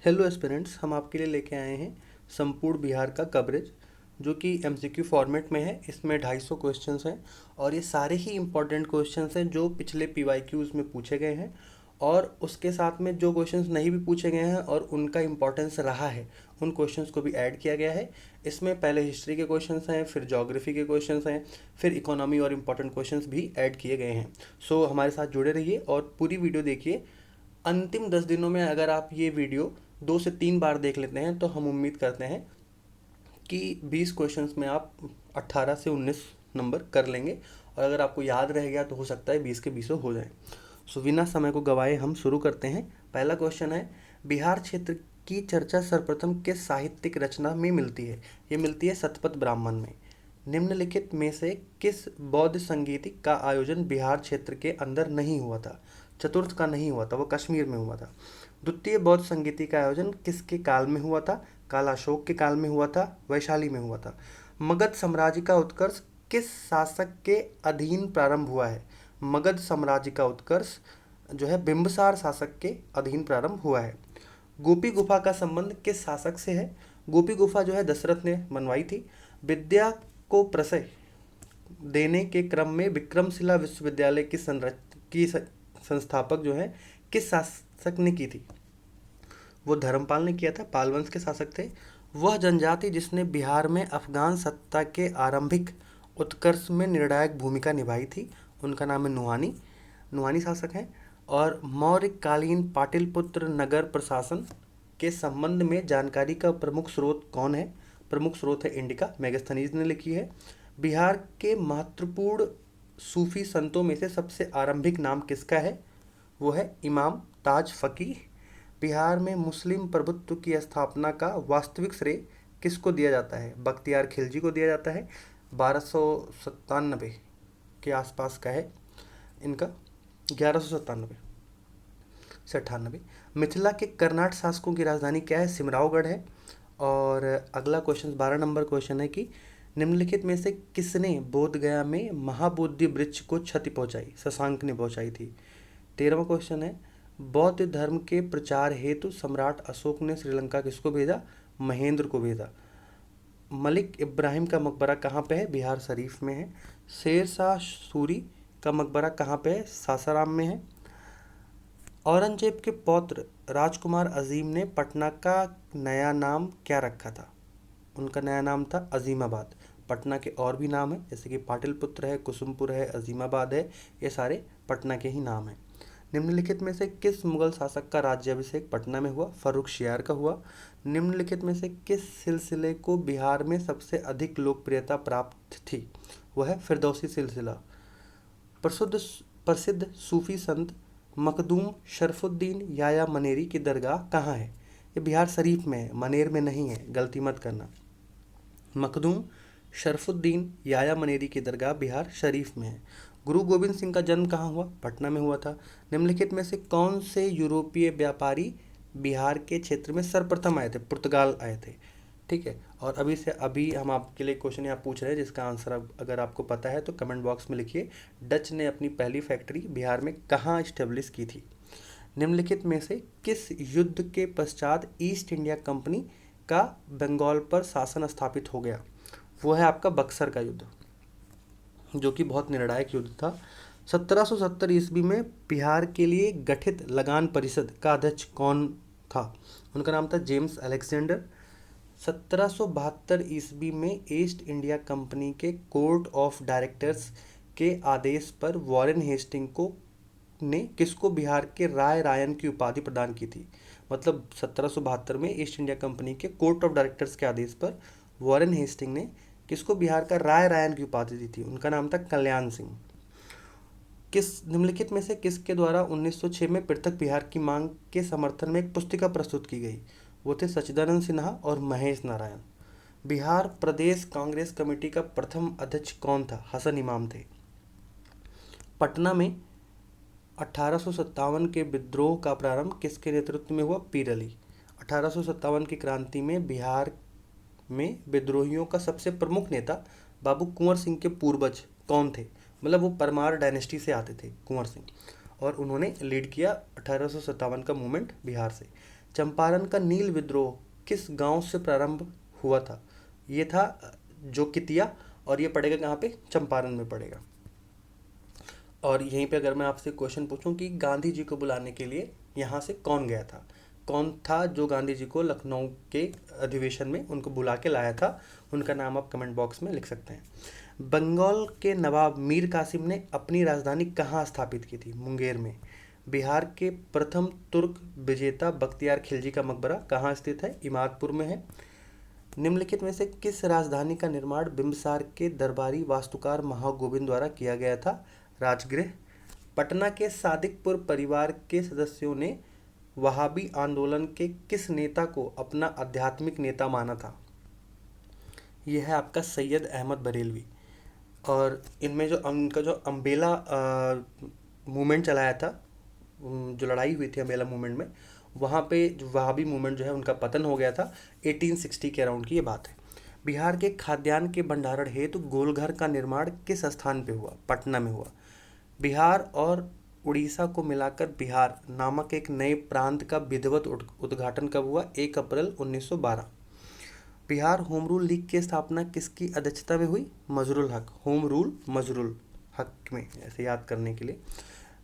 Hello aspirants, हम आपके लिए लेके आए हैं संपूर्ण बिहार का कवरेज जो कि एमसीक्यू फॉर्मेट में है। इसमें 250 क्वेश्चंस हैं और ये सारे ही इम्पोर्टेंट क्वेश्चंस हैं जो पिछले पीवाईक्यूज़ में पूछे गए हैं। और उसके साथ में जो क्वेश्चंस नहीं भी पूछे गए हैं और उनका इम्पोर्टेंस रहा है, उन क्वेश्चंस को भी ऐड किया गया है। इसमें पहले हिस्ट्री के क्वेश्चंस हैं, फिर ज्योग्राफी के क्वेश्चंस हैं, फिर इकोनॉमी और इम्पोर्टेंट क्वेश्चंस भी ऐड किए गए हैं। सो हमारे साथ जुड़े रहिए और पूरी वीडियो देखिए। अंतिम 10 दिनों में अगर आप ये वीडियो 2 से 3 बार देख लेते हैं तो हम उम्मीद करते हैं कि 20 क्वेश्चंस में आप 18 से 19 नंबर कर लेंगे। और अगर आपको याद रह गया तो हो सकता है 20 के 20 हो जाए। सो बिना समय को गवाए हम शुरू करते हैं। पहला क्वेश्चन है, बिहार क्षेत्र की चर्चा सर्वप्रथम किस साहित्यिक रचना में मिलती है? ये मिलती है शतपथ ब्राह्मण में। निम्नलिखित में से किस बौद्ध संगीत का आयोजन बिहार क्षेत्र के अंदर नहीं हुआ था? चतुर्थ का नहीं हुआ था, वो कश्मीर में हुआ था। द्वितीय बौद्ध संगीति का आयोजन किसके काल में हुआ था? कालाशोक के काल में हुआ था, वैशाली में हुआ था। मगध साम्राज्य का उत्कर्ष किस शासक के अधीन प्रारंभ हुआ है? मगध साम्राज्य का उत्कर्ष जो है बिंबिसार शासक के अधीन प्रारंभ हुआ है। गोपी गुफा का संबंध किस शासक से है? गोपी गुफा जो है दशरथ ने बनवाई थी। विद्या को प्रशय देने के क्रम में विक्रमशिला विश्वविद्यालय की संस्थापक जो है किस शासक ने की थी? वो धर्मपाल ने किया था, पाल वंश के शासक थे। वह जनजाति जिसने बिहार में अफगान सत्ता के आरंभिक उत्कर्ष में निर्णायक भूमिका निभाई थी, उनका नाम है नुहानी। नुहानी शासक हैं। और मौर्यकालीन पाटलिपुत्र नगर प्रशासन के संबंध में जानकारी का प्रमुख स्रोत कौन है? प्रमुख स्रोत है इंडिका, मेगास्थनीज ने लिखी है। बिहार के महत्वपूर्ण सूफी संतों में से सबसे आरंभिक नाम किसका है? वो है इमाम ताज फकीह। बिहार में मुस्लिम प्रभुत्व की स्थापना का वास्तविक श्रेय किसको दिया जाता है? बख्तियार खिलजी को दिया जाता है। 1297 के आसपास का है इनका, 1197 से 98। मिथिला के कर्नाट शासकों की राजधानी क्या है? सिमरावगढ़ है। और अगला क्वेश्चन 12 नंबर क्वेश्चन है कि निम्नलिखित में से किसने बोधगया में महाबोधि वृक्ष को क्षति पहुंचाई? शशांक ने पहुंचाई थी। 13वां क्वेश्चन है, बौद्ध धर्म के प्रचार हेतु सम्राट अशोक ने श्रीलंका किसको भेजा? महेंद्र को भेजा। मलिक इब्राहिम का मकबरा कहाँ पे है? बिहार शरीफ में है। शेर शाह सूरी का मकबरा कहाँ पे है? सासाराम में है। औरंगजेब के पौत्र राजकुमार अजीम ने पटना का नया नाम क्या रखा था? उनका नया नाम था अजीमाबाद। पटना के और भी नाम है जैसे कि पाटलिपुत्र है, कुसुमपुर है, अजीमाबाद है, ये सारे पटना के ही नाम हैं। निम्नलिखित में से किस मुगल शासक का राज्याभिषेक पटना में हुआ? फर्रुखशियार का हुआ। निम्नलिखित में से किस सिलसिले को बिहार में सबसे अधिक लोकप्रियता प्राप्त थी? वह है फिरदौसी सिलसिला। प्रसिद्ध प्रसिद्ध सूफी संत मखदूम शरफुद्दीन याया मनेरी की दरगाह कहाँ है? ये बिहार शरीफ में है, मनेर में नहीं है, गलती मत करना। मखदूम शरफुद्दीन याया मनेरी की दरगाह बिहार शरीफ में है। गुरु गोविंद सिंह का जन्म कहाँ हुआ? पटना में हुआ था। निम्नलिखित में से कौन से यूरोपीय व्यापारी बिहार के क्षेत्र में सर्वप्रथम आए थे? पुर्तगाल आए थे। ठीक है। और अभी से अभी हम आपके लिए क्वेश्चन यहाँ पूछ रहे हैं जिसका आंसर अगर आपको पता है तो कमेंट बॉक्स में लिखिए। डच ने अपनी पहली फैक्ट्री बिहार में कहाँ इस्टेब्लिश की थी? निम्नलिखित में से किस युद्ध के पश्चात ईस्ट इंडिया कंपनी का बंगाल पर शासन स्थापित हो गया? वो है आपका बक्सर का युद्ध, जो कि बहुत निर्णायक युद्ध था। 1770 ईस्वी में बिहार के लिए गठित लगान परिषद का अध्यक्ष कौन था? उनका नाम था जेम्स अलेक्जेंडर। 1772 ईस्वी में ईस्ट इंडिया कंपनी के कोर्ट ऑफ डायरेक्टर्स के आदेश पर वॉरेन हेस्टिंग ने किसको बिहार के राय रायन की उपाधि प्रदान की थी? मतलब 1772 में ईस्ट इंडिया कंपनी के कोर्ट ऑफ डायरेक्टर्स के आदेश पर वॉरेन हेस्टिंग ने किसको बिहार का राय रायन की उपाधि दी थी? उनका नाम था कल्याण सिंह। किस निम्नलिखित में से किसके द्वारा 1906 में पृथक बिहार की मांग के समर्थन में एक पुस्तिका प्रस्तुत की गई? वो थे सच्चिदानंद सिन्हा और महेश नारायण। बिहार प्रदेश कांग्रेस कमेटी का प्रथम अध्यक्ष कौन था? हसन इमाम थे। पटना में 1857 के विद्रोह का प्रारंभ किसके नेतृत्व में हुआ? पीर अली। 1857 की क्रांति में बिहार में विद्रोहियों का सबसे प्रमुख नेता बाबू कुंवर सिंह के पूर्वज कौन थे? मतलब वो परमार डायनेस्टी से आते थे कुंवर सिंह, और उन्होंने लीड किया 1857 का मूवमेंट बिहार से। चंपारण का नील विद्रोह किस गांव से प्रारंभ हुआ था? ये था जोकितिया, और ये पड़ेगा कहाँ पे? चंपारण में पड़ेगा। और यहीं पे अगर मैं आपसे क्वेश्चन पूछूं कि गांधी जी को बुलाने के लिए यहाँ से कौन गया था, कौन था जो गांधी जी को लखनऊ के अधिवेशन में उनको बुला के लाया था, उनका नाम आप कमेंट बॉक्स में लिख सकते हैं। बंगाल के नवाब मीर कासिम ने अपनी राजधानी कहाँ स्थापित की थी? मुंगेर में। बिहार के प्रथम तुर्क विजेता बख्तियार खिलजी का मकबरा कहाँ स्थित है? इमादपुर में है। निम्नलिखित में से किस राजधानी का निर्माण बिंबिसार के दरबारी वास्तुकार महागोविंद द्वारा किया गया था? राजगृह। पटना के सादिकपुर परिवार के सदस्यों ने वहाबी आंदोलन के किस नेता को अपना आध्यात्मिक नेता माना था? यह है आपका सैयद अहमद बरेलवी। और इनमें जो उनका जो अम्बेला मूवमेंट चलाया था, जो लड़ाई हुई थी अम्बेला मूवमेंट में, वहाँ पे जो वहाबी मूवमेंट जो है उनका पतन हो गया था 1860 के अराउंड की ये बात है। बिहार के खाद्यान्न के भंडारण हेतु गोलघर का निर्माण किस स्थान पे हुआ? पटना में हुआ। बिहार और उड़ीसा को मिलाकर बिहार नामक एक नए प्रांत का विधिवत उद्घाटन कब हुआ? 1 अप्रैल 1912। बिहार होम रूल लीग की स्थापना किसकी अध्यक्षता में हुई? मजरुल हक। होम रूल मजरुल हक में, ऐसे याद करने के लिए।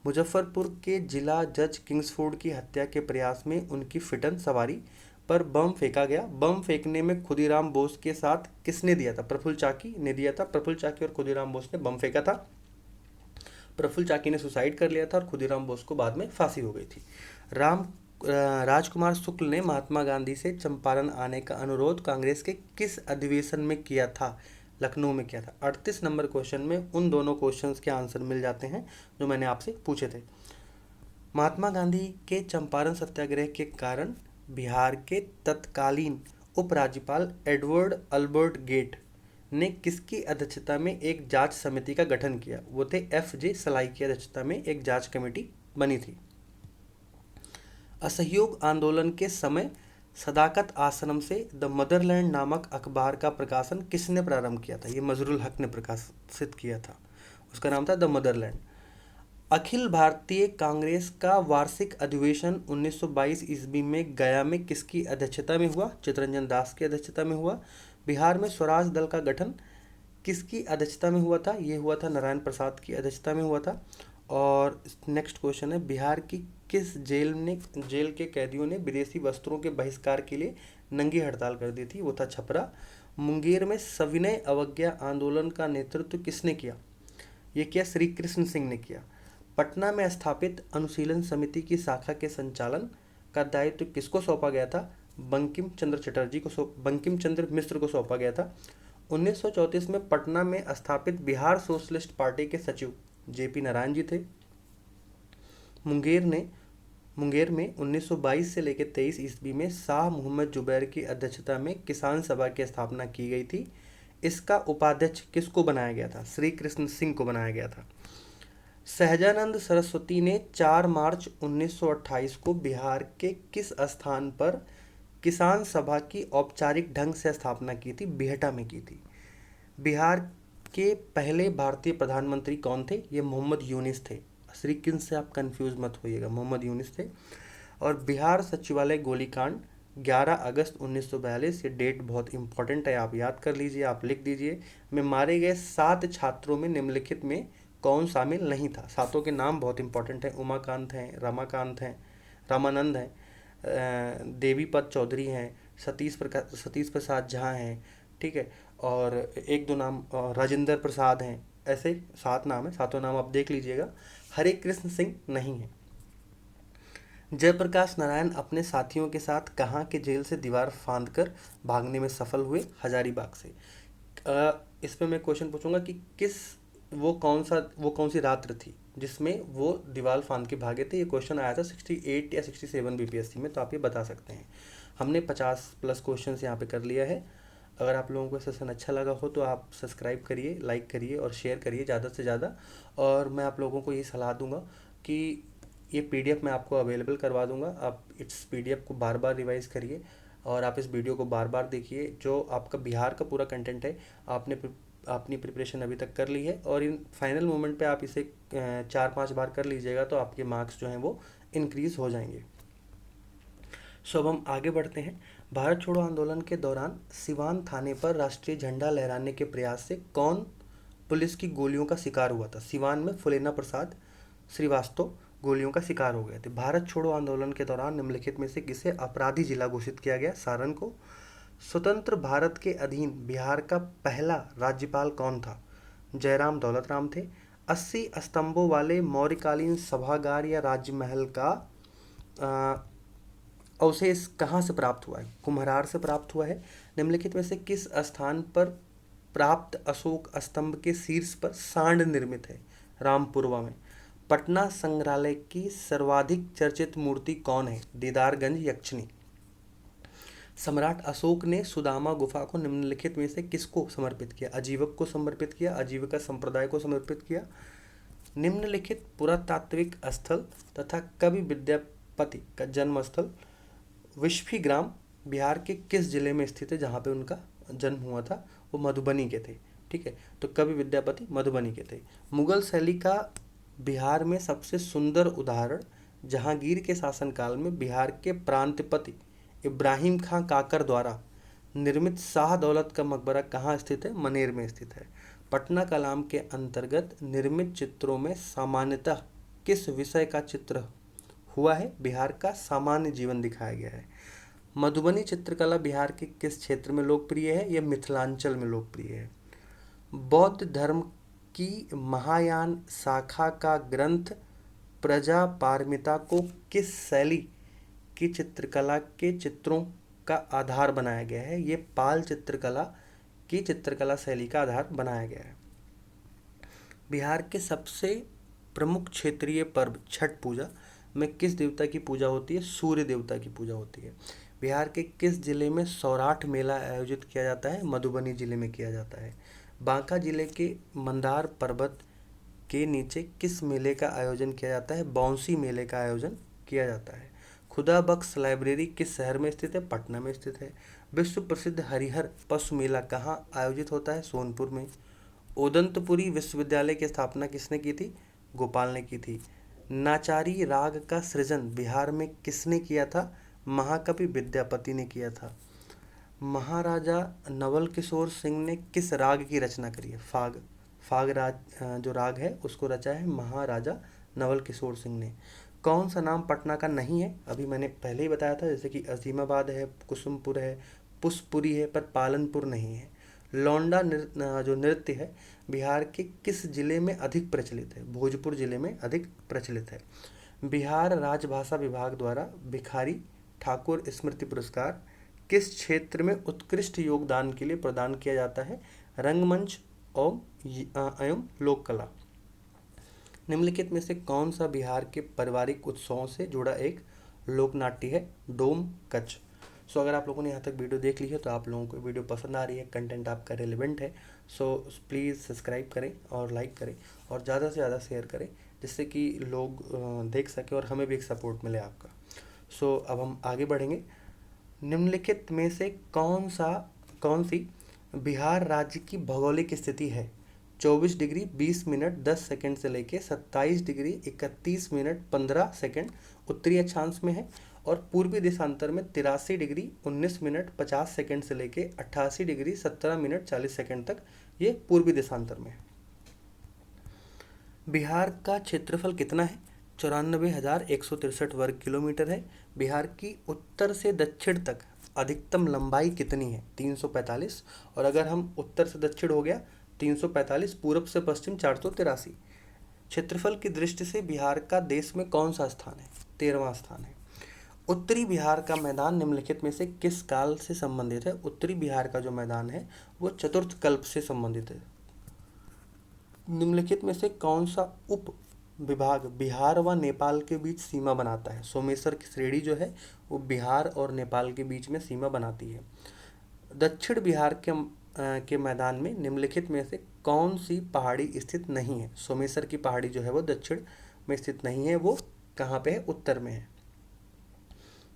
मुजफ्फरपुर के जिला जज किंग्सफोर्ड की हत्या के प्रयास में उनकी फिटन सवारी पर बम फेंका गया। बम फेंकने में खुदीराम बोस के साथ किसने दिया था? प्रफुल्ल चाकी ने दिया था। प्रफुल्ल चाकी और खुदीराम बोस ने बम फेंका था। प्रफुल्ल चाकी ने सुसाइड कर लिया था और खुदीराम बोस को बाद में फांसी हो गई थी। राजकुमार शुक्ल ने महात्मा गांधी से चंपारण आने का अनुरोध कांग्रेस के किस अधिवेशन में किया था? लखनऊ में किया था। 38 नंबर क्वेश्चन में उन दोनों क्वेश्चंस के आंसर मिल जाते हैं जो मैंने आपसे पूछे थे। महात्मा गांधी के चंपारण सत्याग्रह के कारण बिहार के तत्कालीन उपराज्यपाल एडवर्ड अल्बर्ट गेट ने किसकी अध्यक्षता में एक जांच समिति का गठन किया? वो थे FJ सलाई की अध्यक्षता में एक जांच कमेटी बनी थी। असहयोग आंदोलन के समय सदाकत आश्रम से द मदरलैंड नामक अखबार का प्रकाशन किसने प्रारंभ किया था? ये मजरुल हक ने प्रकाशित किया था। उसका नाम था द मदरलैंड। अखिल भारतीय कांग्रेस का वार्षिक अधिवेशन 1922 ईस्वी में गया में किसकी अध्यक्षता में हुआ? चित्तरंजन दास की अध्यक्षता में हुआ। बिहार में स्वराज दल का गठन किसकी अध्यक्षता में हुआ था? ये हुआ था नारायण प्रसाद की अध्यक्षता में हुआ था। और नेक्स्ट क्वेश्चन है, बिहार की किस जेल के कैदियों ने विदेशी वस्त्रों के बहिष्कार के लिए नंगी हड़ताल कर दी थी? वो था छपरा। मुंगेर में सविनय अवज्ञा आंदोलन का नेतृत्व किसने किया? ये किया श्री कृष्ण सिंह ने किया। पटना में स्थापित अनुशीलन समिति की शाखा के संचालन का दायित्व किसको सौंपा गया था? बंकिम चंद्र मिश्र को सौंपा गया था। 1934 में पटना में स्थापित बिहार सोशलिस्ट पार्टी के सचिव JP नारायण जी थे। मुंगेर में 1922 से लेकर 23 ईस्वी में शाह मोहम्मद जुबैर की अध्यक्षता में किसान सभा की स्थापना की गई थी। इसका उपाध्यक्ष किसको बनाया गया था? श्री कृष्ण सिंह को बनाया गया था। सहजानंद सरस्वती ने 4 मार्च 1928 को बिहार के किस स्थान पर किसान सभा की औपचारिक ढंग से स्थापना की थी? बिहटा में की थी। बिहार के पहले भारतीय प्रधानमंत्री कौन थे? ये मोहम्मद यूनिस थे। श्री कृष्ण से आप कंफ्यूज मत होइएगा, मोहम्मद यूनिस थे। और बिहार सचिवालय गोलीकांड 11 अगस्त 1942, ये डेट बहुत इंपॉर्टेंट है, आप याद कर लीजिए, आप लिख दीजिए। में मारे गए 7 छात्रों में निम्नलिखित में कौन शामिल नहीं था? सातों के नाम बहुत इंपॉर्टेंट हैं। उमाकांत हैं, रमाकांत हैं, रामानंद हैं, देवीपत चौधरी हैं, सतीश प्रसाद झा हैं, ठीक है, और एक दो नाम राजेंद्र प्रसाद हैं। ऐसे 7 नाम है, सातों नाम आप देख लीजिएगा। हरे कृष्ण सिंह नहीं है। जयप्रकाश नारायण अपने साथियों के साथ कहाँ के जेल से दीवार फांदकर भागने में सफल हुए? हजारीबाग से। इस पे मैं क्वेश्चन पूछूंगा कि वो कौन सी रात्र थी जिसमें वो दीवार फांद के भागे थे? ये क्वेश्चन आया था 68 या 67 BPSC में, तो आप ये बता सकते हैं। हमने 50+ क्वेश्चन यहाँ पे कर लिया है। अगर आप लोगों को सेशन अच्छा लगा हो तो आप सब्सक्राइब करिए, लाइक करिए और शेयर करिए ज़्यादा से ज़्यादा। और मैं आप लोगों को ये सलाह दूंगा कि ये PDF मैं आपको अवेलेबल करवा दूंगा, आप इस PDF को बार बार रिवाइज करिए और आप इस वीडियो को बार बार देखिए। जो आपका बिहार का पूरा कंटेंट है, आपने अपनी प्रिपरेशन अभी तक कर ली है और इन फाइनल मोमेंट पे आप इसे 4-5 बार कर लीजिएगा तो आपके मार्क्स जो हैं वो इंक्रीज़ हो जाएंगे। सो अब हम आगे बढ़ते हैं। भारत छोड़ो आंदोलन के दौरान सिवान थाने पर राष्ट्रीय झंडा लहराने के प्रयास से कौन पुलिस की गोलियों का शिकार हुआ था? सिवान में फुलेना प्रसाद श्रीवास्तव गोलियों का शिकार हो गए थे। भारत छोड़ो आंदोलन के दौरान निम्नलिखित में से किसे अपराधी जिला घोषित किया गया? सारण को। स्वतंत्र भारत के अधीन बिहार का पहला राज्यपाल कौन था? जयराम दौलत राम थे। 80 स्तंभों वाले मौर्यकालीन सभागार या राजमहल का अवशेष कहाँ से प्राप्त हुआ है? कुम्हरार से प्राप्त हुआ है। निम्नलिखित में से किस स्थान पर प्राप्त अशोक स्तंभ के शीर्ष पर सांड निर्मित है? रामपुरवा में। पटना संग्रहालय की सर्वाधिक चर्चित मूर्ति कौन है? दीदारगंज यक्षिणी। सम्राट अशोक ने सुदामा गुफा को निम्नलिखित में से किसको समर्पित किया? आजीवक को समर्पित किया, आजीविका संप्रदाय को समर्पित किया। निम्नलिखित पुरातात्विक स्थल तथा कवि विद्यापति का जन्म स्थल विश्फी ग्राम बिहार के किस जिले में स्थित है? जहाँ पे उनका जन्म हुआ था वो मधुबनी के थे। ठीक है, तो कवि विद्यापति मधुबनी के थे। मुगल शैली का बिहार में सबसे सुंदर उदाहरण जहांगीर के शासनकाल में बिहार के प्रांतपति इब्राहिम खां काकर द्वारा निर्मित शाह दौलत का मकबरा कहाँ स्थित है? मनेर में स्थित है। पटना कलाम के अंतर्गत निर्मित चित्रों में सामान्यतः किस विषय का चित्र हुआ है? बिहार का सामान्य जीवन दिखाया गया है। मधुबनी चित्रकला बिहार के किस क्षेत्र में लोकप्रिय है? यह मिथिलांचल में लोकप्रिय है। बौद्ध धर्म की महायान शाखा का ग्रंथ प्रजापारमिता को किस शैली की चित्रकला के चित्रों का आधार बनाया गया है? ये पाल चित्रकला की चित्रकला शैली का आधार बनाया गया है। बिहार के सबसे प्रमुख क्षेत्रीय पर्व छठ पूजा में किस देवता की पूजा होती है? सूर्य देवता की पूजा होती है। बिहार के किस जिले में सौराठ मेला आयोजित किया जाता है? मधुबनी जिले में किया जाता है। बांका जिले के मंदार पर्वत के नीचे किस मेले का आयोजन किया जाता है? बाउंसी मेले का आयोजन किया जाता है। खुदा बख्श लाइब्रेरी किस शहर में स्थित है? पटना में स्थित है। विश्व प्रसिद्ध हरिहर पशु मेला कहाँ आयोजित होता है? सोनपुर में। ओदंतपुरी विश्वविद्यालय की स्थापना किसने की थी? गोपाल ने की थी। नाचारी राग का सृजन बिहार में किसने किया था? महाकवि विद्यापति ने किया था। महाराजा नवल किशोर सिंह ने किस राग की रचना करी है? फाग। फाग राग जो राग है उसको रचा है महाराजा नवल किशोर सिंह ने। कौन सा नाम पटना का नहीं है? अभी मैंने पहले ही बताया था, जैसे कि अजीमाबाद है, कुसुमपुर है, पुष्पपुरी है, पर पालनपुर नहीं है। लौंडा जो नृत्य है बिहार के किस जिले में अधिक प्रचलित है? भोजपुर जिले में अधिक प्रचलित है। बिहार राजभाषा विभाग द्वारा भिखारी ठाकुर स्मृति पुरस्कार किस क्षेत्र में उत्कृष्ट योगदान के लिए प्रदान किया जाता है? रंगमंच एवं लोक कला। निम्नलिखित में से कौन सा बिहार के पारिवारिक उत्सवों से जुड़ा एक लोक नाट्य है? डोम कच्छ। सो अगर आप लोगों ने यहाँ तक वीडियो देख ली है तो आप लोगों को वीडियो पसंद आ रही है, कंटेंट आपका रेलिवेंट है, सो प्लीज़ सब्सक्राइब करें और लाइक करें और ज़्यादा से ज़्यादा शेयर करें, जिससे कि लोग देख सकें और हमें भी एक सपोर्ट मिले आपका। सो अब हम आगे बढ़ेंगे। निम्नलिखित में से कौन सी बिहार राज्य की भौगोलिक स्थिति है? 24 डिग्री 20 मिनट 10 सेकंड से लेके 27 डिग्री 31 मिनट 15 सेकंड उत्तरी अक्षांश में है और पूर्वी देशांतर में 83 डिग्री 19 मिनट 50 सेकंड से लेके 88 डिग्री 17 मिनट 40 सेकंड तक ये पूर्वी देशांतर में है। बिहार का क्षेत्रफल कितना है? 94,163 वर्ग किलोमीटर है। बिहार की उत्तर से दक्षिण तक अधिकतम लंबाई कितनी है? 345। और अगर हम उत्तर से दक्षिण हो गया 345, पूर्व से पश्चिम 483। क्षेत्रफल की दृष्टि से बिहार का देश में कौन सा स्थान है? 13वां स्थान है। उत्तरी बिहार का मैदान निम्नलिखित में से किस काल से संबंधित है? उत्तरी बिहार का जो मैदान है वो चतुर्थ कल्प से संबंधित है। निम्नलिखित में से कौन सा उप विभाग बिहार व नेपाल के बीच सीमा बनाता है? सोमेश्वर की श्रेणी जो है वो बिहार और नेपाल के बीच में सीमा बनाती है। दक्षिण बिहार के मैदान में निम्नलिखित में से कौन सी पहाड़ी स्थित नहीं है? सोमेश्वर की पहाड़ी जो है वो दक्षिण में स्थित नहीं है, वो कहाँ पे है? उत्तर में है।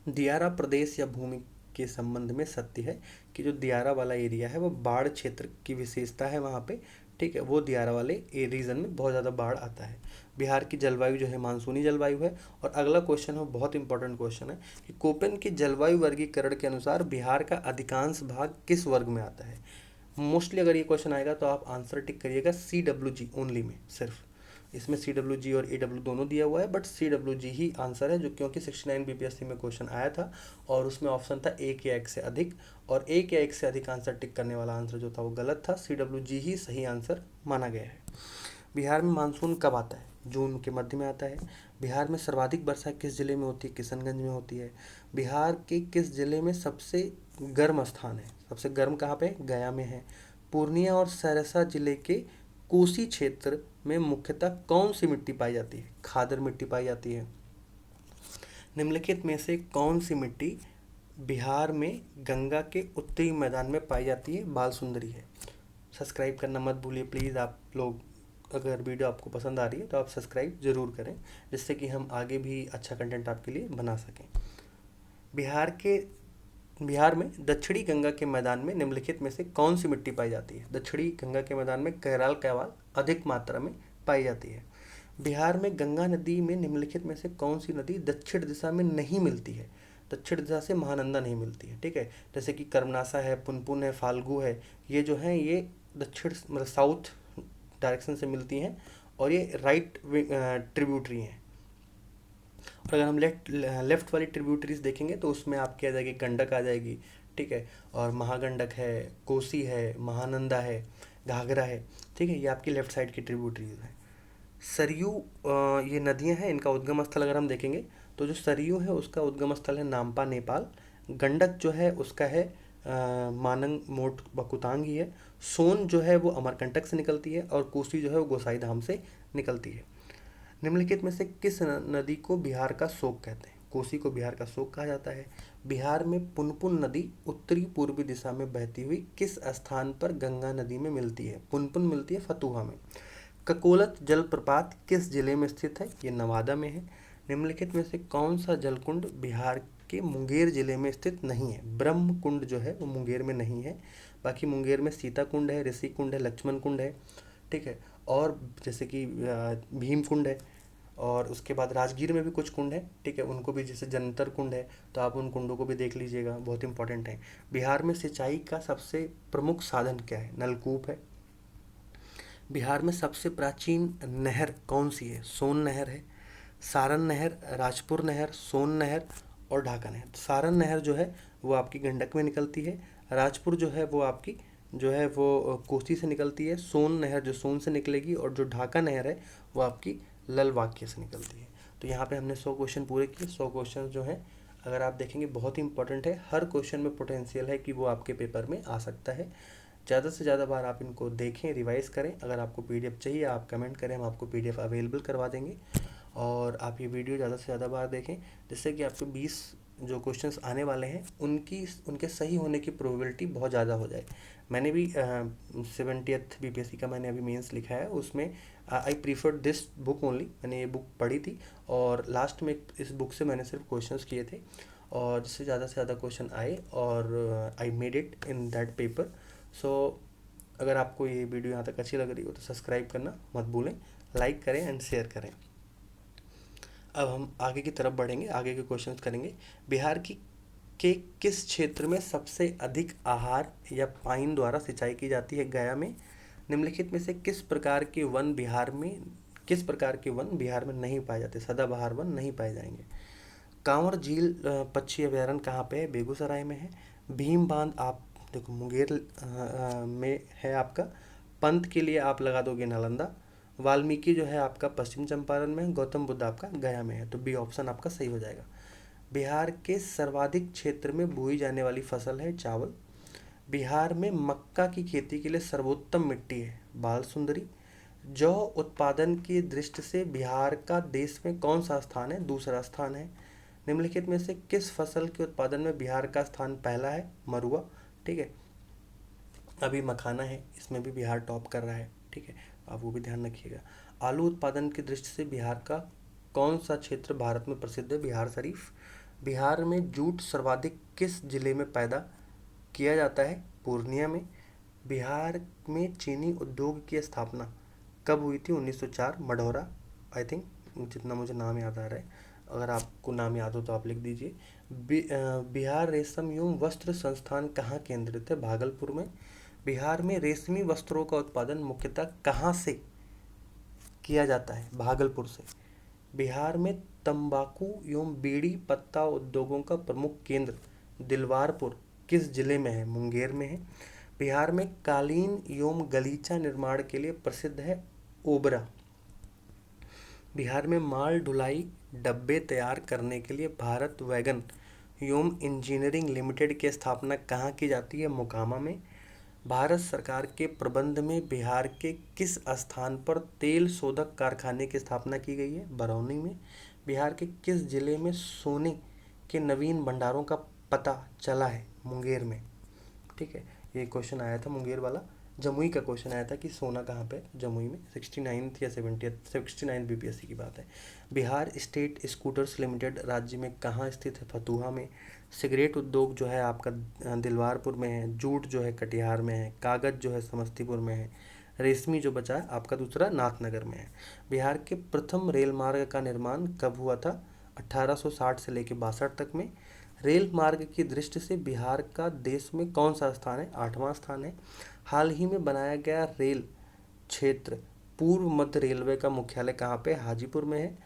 दियारा प्रदेश या भूमि के संबंध में सत्य है कि जो दियारा वाला एरिया है वो बाढ़ क्षेत्र की विशेषता है, वहाँ पे ठीक है, वो दियारा वाले ए रीजन में बहुत ज़्यादा बाढ़ आता है। बिहार की जलवायु जो है मानसूनी जलवायु है। और अगला क्वेश्चन है, बहुत इंपॉर्टेंट क्वेश्चन है कि कोपेन की जलवायु वर्गीकरण के अनुसार बिहार का अधिकांश भाग किस वर्ग में आता है। मोस्टली अगर ये क्वेश्चन आएगा तो आप आंसर टिक करिएगा CWG ओनली में, सिर्फ इसमें CWG और AW दोनों दिया हुआ है, बट CWG ही आंसर है, जो क्योंकि 69 BPSC में क्वेश्चन आया था और उसमें ऑप्शन था एक या एक से अधिक, और एक या एक से अधिक आंसर टिक करने वाला आंसर जो था वो गलत था। CWG ही सही आंसर माना गया है। बिहार में मानसून कब आता है? जून के मध्य में आता है। बिहार में सर्वाधिक वर्षा किस जिले में होती है? किशनगंज में होती है। बिहार के किस जिले में सबसे गर्म स्थान है? सबसे गर्म कहाँ पे? गया में है। पूर्णिया और सहरसा जिले के कोसी क्षेत्र में मुख्यतः कौन सी मिट्टी पाई जाती है? खादर मिट्टी पाई जाती है। निम्नलिखित में से कौन सी मिट्टी बिहार में गंगा के उत्तरी मैदान में पाई जाती है? बाल सुंदरी है। सब्सक्राइब करना मत भूलिए प्लीज़ आप लोग। अगर वीडियो आपको पसंद आ रही है तो आप सब्सक्राइब ज़रूर करें, जिससे कि हम आगे भी अच्छा कंटेंट आपके लिए बना सकें। बिहार में दक्षिणी गंगा के मैदान में निम्नलिखित में से कौन सी मिट्टी पाई जाती है? दक्षिणी गंगा के मैदान में कैराल कैवाल अधिक मात्रा में पाई जाती है। बिहार में गंगा नदी में निम्नलिखित में से कौन सी नदी दक्षिण दिशा में नहीं मिलती है? दक्षिण दिशा से महानंदा नहीं मिलती है, ठीक है। जैसे कि कर्मनासा है, पुनपुन है, फाल्गु है, ये जो हैं ये दक्षिण मतलब साउथ डायरेक्शन से मिलती हैं और ये राइट ट्रिब्यूटरी हैं। और अगर हम लेफ्ट वाली ट्रिब्यूटरीज देखेंगे तो उसमें आपकी आ जाएगी गंडक आ जाएगी, ठीक है, और महागंडक है, कोसी है, महानंदा है, घाघरा है, ठीक है, ये आपकी लेफ्ट साइड की ट्रिब्यूटरीज हैं। सरयू ये नदियां हैं, इनका उद्गम स्थल अगर हम देखेंगे तो जो सरयू है उसका उद्गम स्थल है नामपा नेपाल। गंडक जो है उसका है मानंग मोट बकुतांग ही है। सोन जो है वो अमरकंटक से निकलती है और कोसी जो है वो गोसाई धाम से निकलती है। निम्नलिखित में से किस नदी को बिहार का शोक कहते हैं? कोसी को बिहार का शोक कहा जाता है। बिहार में पुनपुन नदी उत्तरी पूर्वी दिशा में बहती हुई किस स्थान पर गंगा नदी में मिलती है? पुनपुन मिलती है फतुहा में। ककोलत जलप्रपात किस जिले में स्थित है? ये नवादा में है। निम्नलिखित में से कौन सा जलकुंड बिहार के मुंगेर जिले में स्थित नहीं है? ब्रह्म कुंड जो है वो मुंगेर में नहीं है। बाकी मुंगेर में सीता कुंड है, ऋषि कुंड है, लक्ष्मण कुंड है, ठीक है, और जैसे कि भीम कुंड है, और उसके बाद राजगीर में भी कुछ कुंड है, ठीक है, उनको भी, जैसे जंतर कुंड है, तो आप उन कुंडों को भी देख लीजिएगा, बहुत इंपॉर्टेंट है। बिहार में सिंचाई का सबसे प्रमुख साधन क्या है? नलकूप है। बिहार में सबसे प्राचीन नहर कौन सी है? सोन नहर है। सारण नहर, राजपुर नहर, सोन नहर और ढाका नहर। सारण नहर जो है वो आपकी गंडक में निकलती है। राजपुर जो है वो आपकी जो है वो कोसी से निकलती है। सोन नहर जो सोन से निकलेगी, और जो ढाका नहर है वो आपकी ललवाक्य से निकलती है। तो यहाँ पे हमने 100 क्वेश्चन पूरे किए। 100 क्वेश्चन जो हैं अगर आप देखेंगे बहुत ही इंपॉर्टेंट है, हर क्वेश्चन में पोटेंशियल है कि वो आपके पेपर में आ सकता है। ज़्यादा से ज़्यादा बार आप इनको देखें, रिवाइज करें। अगर आपको PDF चाहिए आप कमेंट करें, हम आपको PDF अवेलेबल करवा देंगे। और आप ये वीडियो ज़्यादा से ज़्यादा बार देखें, जिससे कि आपको 20 जो क्वेश्चंस आने वाले हैं उनके सही होने की प्रोबेबिलिटी बहुत ज़्यादा हो जाए। मैंने भी 70th BPSC का मैंने अभी मेंस लिखा है, उसमें आई प्रीफर्ड दिस बुक ओनली। मैंने ये बुक पढ़ी थी और लास्ट में इस बुक से मैंने सिर्फ क्वेश्चंस किए थे, और जिससे ज़्यादा से ज़्यादा क्वेश्चन आए, और I made it in that paper. So अगर आपको ये वीडियो यहाँ तक अच्छी लग रही हो तो सब्सक्राइब करना मत भूलें, लाइक करें एंड शेयर करें। अब हम आगे की तरफ बढ़ेंगे, आगे के क्वेश्चंस करेंगे। बिहार के किस क्षेत्र में सबसे अधिक आहर या पाइन द्वारा सिंचाई की जाती है? गया में। निम्नलिखित में से किस प्रकार के वन बिहार में नहीं पाए जाते? सदाबहार वन नहीं पाए जाएंगे। कांवर झील पक्षी अभयारण्य कहाँ पे है? बेगूसराय में है। भीम बांध आप देखो मुंगेर में है आपका। पंत के लिए आप लगा दोगे नालंदा। वाल्मीकि जो है आपका पश्चिम चंपारण में है। गौतम बुद्ध आपका गया में है, तो बी ऑप्शन आपका सही हो जाएगा। बिहार के सर्वाधिक क्षेत्र में बोई जाने वाली फसल है चावल। बिहार में मक्का की खेती के लिए सर्वोत्तम मिट्टी है बाल सुंदरी। जौ उत्पादन की दृष्टि से बिहार का देश में कौन सा स्थान है? दूसरा स्थान है। निम्नलिखित में से किस फसल के उत्पादन में बिहार का स्थान पहला है? मरुआ, ठीक है। अभी मखाना है, इसमें भी बिहार टॉप कर रहा है, ठीक है, आप वो भी ध्यान रखिएगा। आलू उत्पादन की दृष्टि से बिहार का कौन सा क्षेत्र भारत में प्रसिद्ध है? बिहार शरीफ। बिहार में जूट सर्वाधिक किस जिले में पैदा किया जाता है? पूर्णिया में। बिहार में चीनी उद्योग की स्थापना कब हुई थी? 1904, मढ़ौरा, आई थिंक, जितना मुझे नाम याद आ रहा है। अगर आपको नाम याद हो तो आप लिख दीजिए। बिहार रेशम एवं वस्त्र संस्थान कहाँ केंद्रित है? भागलपुर में। बिहार में रेशमी वस्त्रों का उत्पादन मुख्यतः कहाँ से किया जाता है? भागलपुर से। बिहार में तंबाकू एवं बीड़ी पत्ता उद्योगों का प्रमुख केंद्र दिलवारपुर किस जिले में है? मुंगेर में है। बिहार में कालीन एवं गलीचा निर्माण के लिए प्रसिद्ध है ओबरा। बिहार में माल ढुलाई डब्बे तैयार करने के लिए भारत वैगन एवं इंजीनियरिंग लिमिटेड की स्थापना कहाँ की जाती है? मोकामा में। भारत सरकार के प्रबंध में बिहार के किस स्थान पर तेल शोधक कारखाने की स्थापना की गई है? बरौनी में। बिहार के किस जिले में सोने के नवीन भंडारों का पता चला है? मुंगेर में। ठीक है, ये क्वेश्चन आया था मुंगेर वाला। जमुई का क्वेश्चन आया था कि सोना कहाँ पे? जमुई में। 69th या 69 बीपीएससी की बात है। बिहार स्टेट स्कूटर्स लिमिटेड राज्य में कहाँ स्थित है? फतुहा में। सिगरेट उद्योग जो है आपका दिलवारपुर में है। जूट जो है कटिहार में है। कागज जो है समस्तीपुर में है। रेशमी जो बचा है आपका दूसरा नाथनगर में है। बिहार के प्रथम रेल मार्ग का निर्माण कब हुआ था? 1860 से लेकर 62 तक में। रेल मार्ग की दृष्टि से बिहार का देश में कौन सा स्थान है? 8वां स्थान है। हाल ही में बनाया गया रेल क्षेत्र पूर्व मध्य रेलवे का मुख्यालय कहाँ पे? हाजीपुर में है।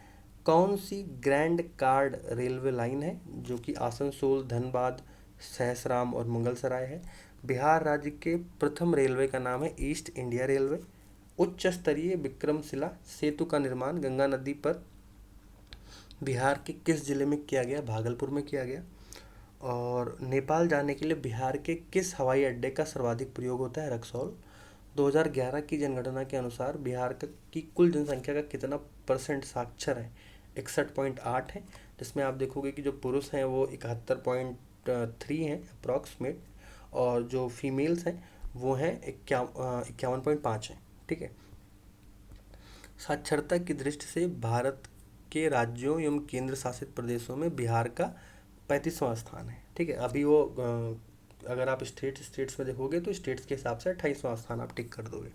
कौन सी ग्रैंड कार्ड रेलवे लाइन है जो कि आसनसोल, धनबाद, सहसराम और मुगलसराय है? बिहार राज्य के प्रथम रेलवे का नाम है ईस्ट इंडिया रेलवे। उच्च स्तरीय विक्रमशिला सेतु का निर्माण गंगा नदी पर बिहार के किस जिले में किया गया? भागलपुर में किया गया। और नेपाल जाने के लिए बिहार के किस हवाई अड्डे का सर्वाधिक प्रयोग होता है? रक्सौल। 2011 की जनगणना के अनुसार बिहार की कुल जनसंख्या का कितना परसेंट साक्षर है? 61.8 है, जिसमें आप देखोगे कि जो पुरुष हैं वो 71.3 हैं अप्रॉक्सीमेट, और जो फीमेल्स हैं वो हैं 51.5 हैं। ठीक है। साक्षरता की दृष्टि से भारत के राज्यों एवं केंद्र शासित प्रदेशों में बिहार का 35वां स्थान है। ठीक है, अभी वो अगर आप स्टेट्स में देखोगे तो स्टेट्स के हिसाब से 28वां स्थान आप टिक कर दोगे।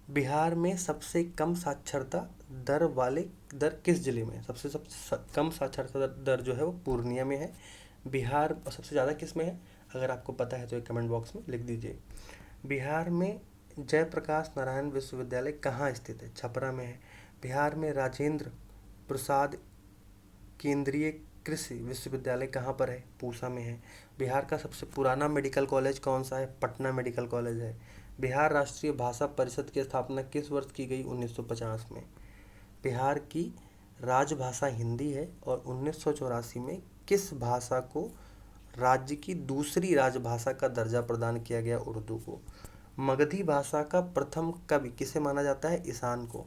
बिहार में सबसे कम साक्षरता दर किस जिले में है? सबसे कम साक्षरता दर जो है वो पूर्णिया में है। बिहार सबसे ज़्यादा किस में है? अगर आपको पता है तो एक कमेंट बॉक्स में लिख दीजिए। बिहार में जयप्रकाश नारायण विश्वविद्यालय कहाँ स्थित है? छपरा में है। बिहार में राजेंद्र प्रसाद केंद्रीय कृषि विश्वविद्यालय कहाँ पर है? पूसा में है। बिहार का सबसे पुराना मेडिकल कॉलेज कौन सा है? पटना मेडिकल कॉलेज है। बिहार राष्ट्रीय भाषा परिषद की स्थापना किस वर्ष की गई? 1950 में। बिहार की राजभाषा हिंदी है और 1984 में किस भाषा को राज्य की दूसरी राजभाषा का दर्जा प्रदान किया गया? उर्दू को। मगधी भाषा का प्रथम कवि किसे माना जाता है? ईशान को।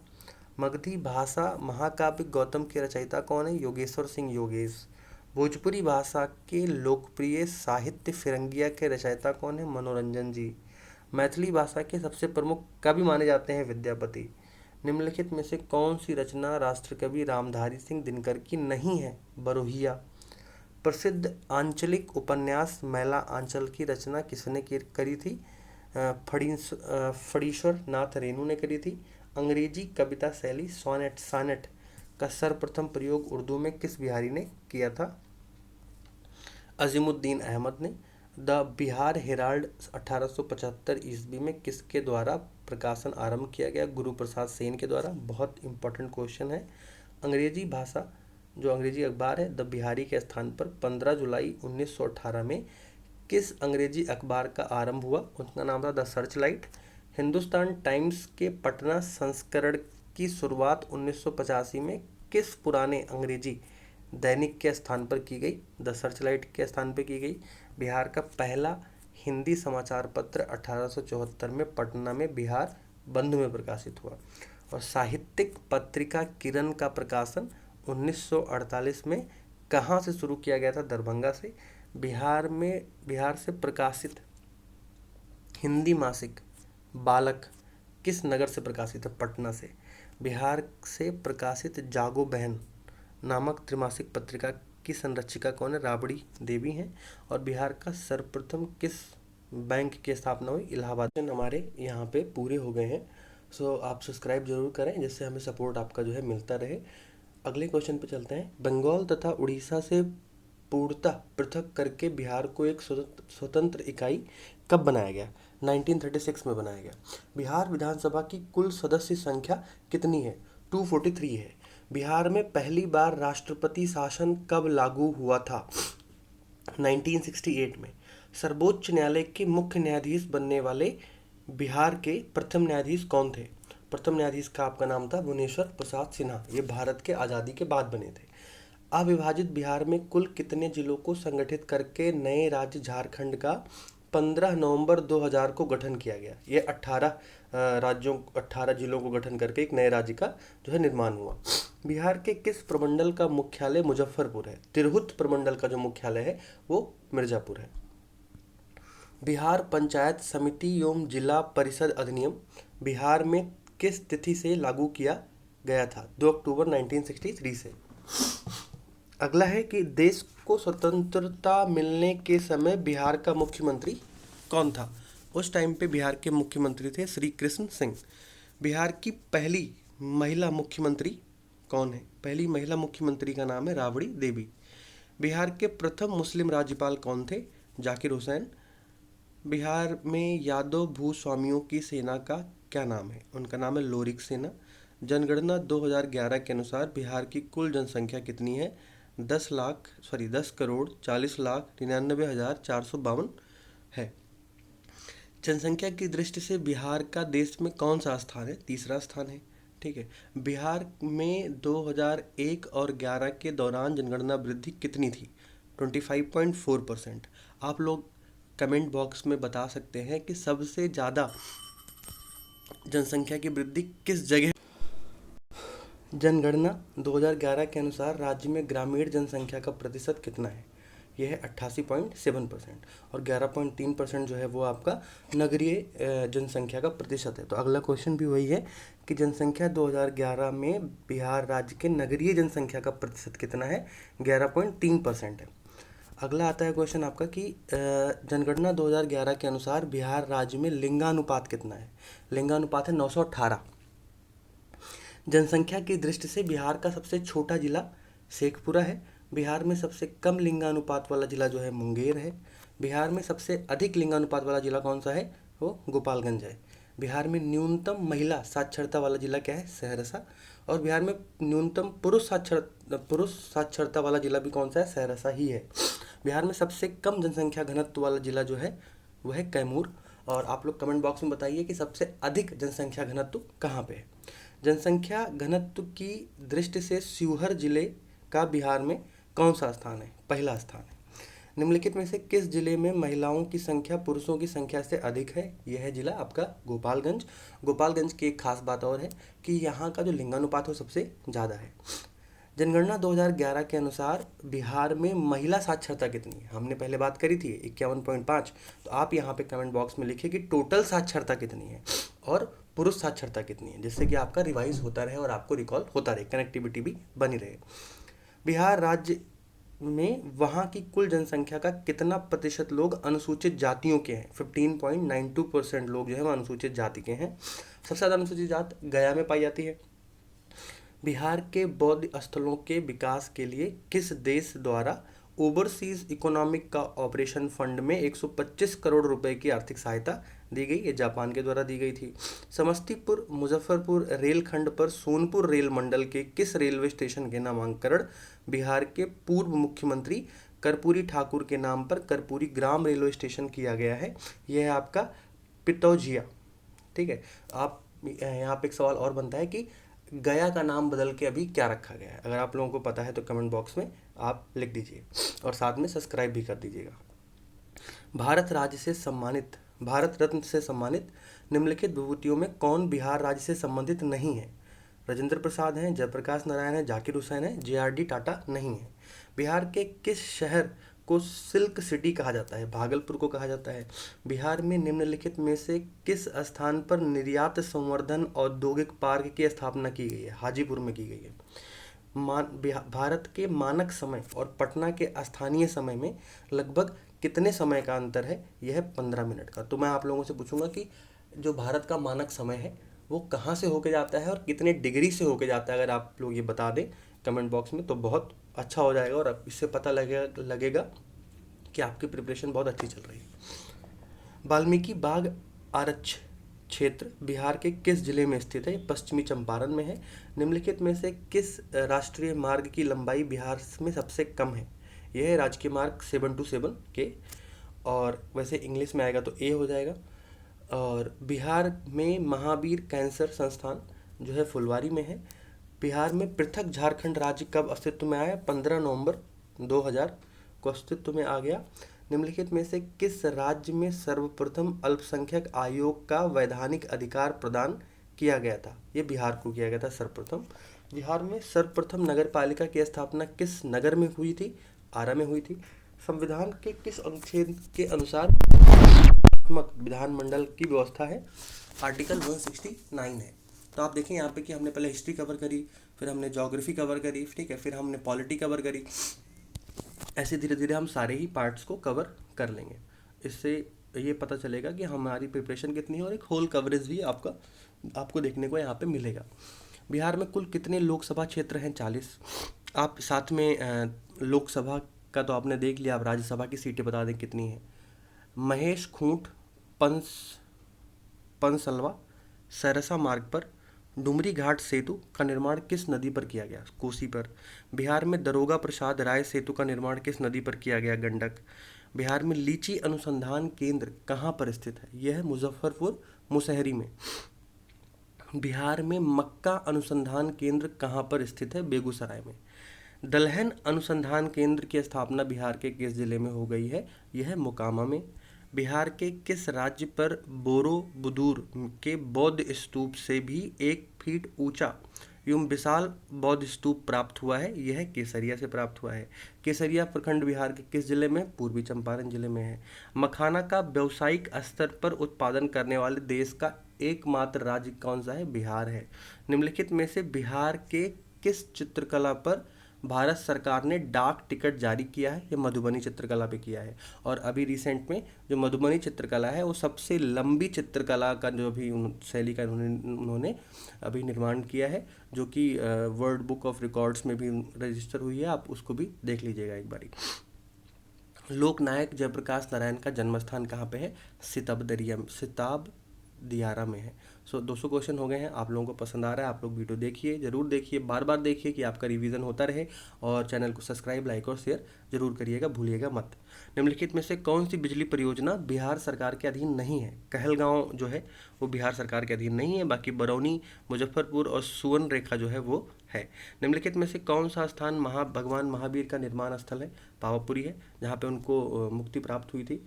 मगधी भाषा महाकाव्य गौतम के रचयिता कौन है? योगेश्वर सिंह योगेश। भोजपुरी भाषा के लोकप्रिय साहित्य फिरंगिया के रचयिता कौन है? मनोरंजन जी। मैथिली भाषा के सबसे प्रमुख कवि माने जाते हैं विद्यापति। निम्नलिखित में से कौन सी रचना राष्ट्रकवि रामधारी सिंह दिनकर की नहीं है? बरोहिया। प्रसिद्ध आंचलिक उपन्यास मैला आंचल की रचना किसने करी थी? फणीश्वर नाथ रेणु ने करी थी। अंग्रेजी कविता शैली सोनेट का सर्वप्रथम प्रयोग उर्दू में किस बिहारी ने किया था? अजीमुद्दीन अहमद ने। द बिहार हेराल्ड 1875 ईस्वी में किसके द्वारा प्रकाशन आरंभ किया गया? गुरु प्रसाद सेन के द्वारा। बहुत इंपॉर्टेंट क्वेश्चन है। अंग्रेजी भाषा जो अंग्रेजी अखबार है द बिहारी के स्थान पर 15 जुलाई 1918 में किस अंग्रेजी अखबार का आरंभ हुआ? उनका नाम था द सर्चलाइट। हिंदुस्तान टाइम्स के पटना संस्करण की शुरुआत 1985 में किस पुराने अंग्रेजी दैनिक के स्थान पर की गई? द सर्चलाइट के स्थान पर की गई। बिहार का पहला हिंदी समाचार पत्र 1874 में पटना में बिहार बंधु में प्रकाशित हुआ। और साहित्यिक पत्रिका किरण का प्रकाशन 1948 में कहाँ से शुरू किया गया था? दरभंगा से। बिहार से प्रकाशित हिंदी मासिक बालक किस नगर से प्रकाशित है? पटना से। बिहार से प्रकाशित जागो बहन नामक त्रिमासिक पत्रिका की संरक्षिका कौन है? राबड़ी देवी हैं। और बिहार का सर्वप्रथम किस बैंक की स्थापना हुई? इलाहाबाद। हमारे यहाँ पे पूरे हो गए हैं। सो आप सब्सक्राइब जरूर करें जिससे हमें सपोर्ट आपका जो है मिलता रहे। अगले क्वेश्चन पे चलते हैं। बंगाल तथा उड़ीसा से पूर्णतः पृथक करके बिहार को एक स्वतंत्र इकाई कब बनाया गया? 1936 में बनाया गया। बिहार विधानसभा की कुल सदस्य संख्या कितनी है? 243 है। बिहार में पहली बार राष्ट्रपति शासन कब लागू हुआ था? 1968 में। सर्वोच्च न्यायालय के मुख्य न्यायाधीश बनने वाले बिहार के प्रथम न्यायाधीश कौन थे? प्रथम न्यायाधीश का आपका नाम था भुवनेश्वर प्रसाद सिन्हा। ये भारत के आज़ादी के बाद बने थे। अविभाजित बिहार में कुल कितने जिलों को संगठित करके नए राज्य झारखंड का 15 नवंबर 2000 को गठन किया गया? ये 18 जिलों को गठन करके एक नए राज्य का जो है निर्माण हुआ। बिहार के किस प्रमंडल का मुख्यालय मुजफ्फरपुर है? तिरहुत प्रमंडल का जो मुख्यालय है वो मिर्जापुर है। बिहार पंचायत समिति एवं जिला परिषद अधिनियम बिहार में किस तिथि से लागू किया गया था? 2 अक्टूबर 1963 से। अगला है कि देश को स्वतंत्रता मिलने के समय बिहार का मुख्यमंत्री कौन था? उस टाइम पे बिहार के मुख्यमंत्री थे श्री कृष्ण सिंह। बिहार की पहली महिला मुख्यमंत्री कौन है? पहली महिला मुख्यमंत्री का नाम है राबड़ी देवी। बिहार के प्रथम मुस्लिम राज्यपाल कौन थे? जाकिर हुसैन। बिहार में यादव भूस्वामियों की सेना का क्या नाम है? उनका नाम है लोरिक सेना। जनगणना 2011 के अनुसार बिहार की कुल जनसंख्या कितनी है? 10 करोड़ 40,99,452 है। जनसंख्या की दृष्टि से बिहार का देश में कौन सा स्थान है? तीसरा स्थान है। ठीक है। बिहार में 2001 और 11 के दौरान जनगणना वृद्धि कितनी थी? 25.4%। आप लोग कमेंट बॉक्स में बता सकते हैं कि सबसे ज़्यादा जनसंख्या की वृद्धि किस जगह? जनगणना 2011 के अनुसार राज्य में ग्रामीण जनसंख्या का प्रतिशत कितना है? यह है 88.7%। और 11.3% जो है वो आपका नगरीय जनसंख्या का प्रतिशत है। तो अगला क्वेश्चन भी वही है कि जनसंख्या 2011 में बिहार राज्य के नगरीय जनसंख्या का प्रतिशत कितना है? 11.3% है। अगला आता है क्वेश्चन आपका कि जनगणना 2011 के अनुसार बिहार राज्य में लिंगानुपात कितना है? लिंगानुपात है 918। जनसंख्या की दृष्टि से बिहार का सबसे छोटा जिला शेखपुरा है। बिहार में सबसे कम लिंगानुपात वाला जिला जो है मुंगेर है। बिहार में सबसे अधिक लिंगानुपात वाला जिला कौन सा है? वो गोपालगंज है। बिहार में न्यूनतम महिला साक्षरता वाला जिला क्या है? सहरसा। और बिहार में न्यूनतम पुरुष साक्षरता वाला जिला भी कौन सा है? सहरसा ही है। बिहार में सबसे कम जनसंख्या घनत्व वाला जिला जो है वह है कैमूर। और आप लोग कमेंट बॉक्स में बताइए कि सबसे अधिक जनसंख्या घनत्व कहाँ पे है। जनसंख्या घनत्व की दृष्टि से शिवहर जिले का बिहार में कौन सा स्थान है? पहला स्थान है। निम्नलिखित में से किस जिले में महिलाओं की संख्या पुरुषों की संख्या से अधिक है? यह है जिला आपका गोपालगंज। गोपालगंज की एक खास बात और है कि यहाँ का जो लिंगानुपात हो सबसे ज़्यादा है। जनगणना 2011 के अनुसार बिहार में महिला साक्षरता कितनी है? हमने पहले बात करी थी 51.5। तो आप यहाँ पे कमेंट बॉक्स में लिखिए कि टोटल साक्षरता कितनी है और पुरुष साक्षरता कितनी है, जिससे कि आपका रिवाइज होता रहे और आपको रिकॉल होता रहे, कनेक्टिविटी भी बनी रहे। बिहार राज्य में वहाँ की कुल जनसंख्या का कितना प्रतिशत लोग अनुसूचित जातियों के हैं? 15.92% लोग जो है वो अनुसूचित जाति के हैं। सबसे ज़्यादा अनुसूचित जात गया में पाई जाती है। बिहार के बौद्ध स्थलों के विकास के लिए किस देश द्वारा ओवरसीज इकोनॉमिक का ऑपरेशन फंड में 125 करोड़ रुपए की आर्थिक सहायता दी गई? ये जापान के द्वारा दी गई थी। समस्तीपुर मुजफ्फरपुर रेलखंड पर सोनपुर रेल मंडल के किस रेलवे स्टेशन के नामांकन बिहार के पूर्व मुख्यमंत्री कर्पूरी ठाकुर के नाम पर कर्पूरी ग्राम रेलवे स्टेशन किया गया है? यह है आपका पितौजिया। ठीक है। आप यहाँ पे एक सवाल और बनता है कि गया का नाम बदल के अभी क्या रखा गया है? अगर आप लोगों को पता है तो कमेंट बॉक्स में आप लिख दीजिए और साथ में सब्सक्राइब भी कर दीजिएगा। भारत रत्न से सम्मानित निम्नलिखित विभूतियों में कौन बिहार राज्य से संबंधित नहीं है? राजेंद्र प्रसाद हैं, जयप्रकाश नारायण है, जाकिर हुसैन है, JRD टाटा नहीं है। बिहार के किस शहर को सिल्क सिटी कहा जाता है? भागलपुर को कहा जाता है। बिहार में निम्नलिखित में से किस स्थान पर निर्यात संवर्धन औद्योगिक पार्क की स्थापना की गई है? हाजीपुर में की गई है। भारत के मानक समय और पटना के स्थानीय समय में लगभग कितने समय का अंतर है? यह है 15 मिनट का। तो मैं आप लोगों से पूछूंगा कि जो भारत का मानक समय है वो कहाँ से होके जाता है और कितने डिग्री से होके जाता है। अगर आप लोग ये बता दें कमेंट बॉक्स में तो बहुत अच्छा हो जाएगा और अब इससे पता लगेगा कि आपकी प्रिपरेशन बहुत अच्छी चल रही है। वाल्मीकि बाग आरक्ष क्षेत्र बिहार के किस जिले में स्थित है? पश्चिमी चंपारण में है। निम्नलिखित में से किस राष्ट्रीय मार्ग की लंबाई बिहार में सबसे कम है? यह है राजकीय मार्ग 727 के, और वैसे इंग्लिश में आएगा तो ए हो जाएगा। और बिहार में महावीर कैंसर संस्थान जो है फुलवारी में है। बिहार में पृथक झारखंड राज्य कब अस्तित्व में आया? 15 नवंबर 2000 को अस्तित्व में आ गया। निम्नलिखित में से किस राज्य में सर्वप्रथम अल्पसंख्यक आयोग का वैधानिक अधिकार प्रदान किया गया था? ये बिहार को किया गया था सर्वप्रथम। बिहार में सर्वप्रथम नगर पालिका की स्थापना किस नगर में हुई थी? आरा में हुई थी। संविधान के किस अनुच्छेद के अनुसार विधानमंडल की व्यवस्था है? आर्टिकल 169 है। तो आप देखें यहाँ पे कि हमने पहले हिस्ट्री कवर करी, फिर हमने ज्योग्राफी कवर करी, ठीक है, फिर हमने पॉलिटी कवर करी। ऐसे धीरे धीरे हम सारे ही पार्ट्स को कवर कर लेंगे। इससे ये पता चलेगा कि हमारी प्रिपरेशन कितनी है और एक होल कवरेज भी आपको देखने को यहाँ पे मिलेगा। बिहार में कुल कितने लोकसभा क्षेत्र हैं? 40। आप साथ में लोकसभा का तो आपने देख लिया, आप राज्यसभा की सीटें बता दें कितनी है। महेश खूंट पंसलवा सरसा मार्ग पर डुमरी घाट सेतु का निर्माण किस नदी पर किया गया? कोसी पर। बिहार में दरोगा प्रसाद राय सेतु का निर्माण किस नदी पर किया गया? गंडक। बिहार में लीची अनुसंधान केंद्र कहाँ पर स्थित है? यह है मुजफ्फरपुर मुसहरी में। बिहार में मक्का अनुसंधान केंद्र कहाँ पर स्थित है? बेगूसराय में। दलहन अनुसंधान केंद्र की स्थापना बिहार के किस जिले में हो गई है? यह है मोकामा में। बिहार के किस राज्य पर बोरोबुदूर के बौद्ध स्तूप से भी 1 फीट ऊंचा एवं विशाल बौद्ध स्तूप प्राप्त हुआ है? यह केसरिया से प्राप्त हुआ है। केसरिया प्रखंड बिहार के किस जिले में? पूर्वी चंपारण जिले में है। मखाना का व्यावसायिक स्तर पर उत्पादन करने वाले देश का एकमात्र राज्य कौन सा है? बिहार है। निम्नलिखित में से बिहार के किस चित्रकला पर भारत सरकार ने डाक टिकट जारी किया है? ये मधुबनी चित्रकला पे किया है। और अभी रिसेंट में जो मधुबनी चित्रकला है वो सबसे लंबी चित्रकला का जो भी शैली का उन्होंने अभी निर्माण किया है, जो कि वर्ल्ड बुक ऑफ रिकॉर्ड्स में भी रजिस्टर हुई है। आप उसको भी देख लीजिएगा एक बारी। लोकनायक जयप्रकाश नारायण का जन्मस्थान कहाँ पे है? सिताब दियारा में है। 200 क्वेश्चन हो गए हैं। आप लोगों को पसंद आ रहा है, आप लोग वीडियो देखिए, जरूर देखिए, बार बार देखिए कि आपका रिवीजन होता रहे। और चैनल को सब्सक्राइब, लाइक और शेयर जरूर करिएगा, भूलिएगा मत। निम्नलिखित में से कौन सी बिजली परियोजना बिहार सरकार के अधीन नहीं है? कहलगांव जो है वो बिहार सरकार के अधीन नहीं है, बाकी बरौनी, मुजफ्फरपुर और सुवर्ण रेखा जो है वो है। निम्नलिखित में से कौन सा स्थान भगवान महावीर का निर्माण स्थल है? पावापुरी है, जहाँ पे उनको मुक्ति प्राप्त हुई थी।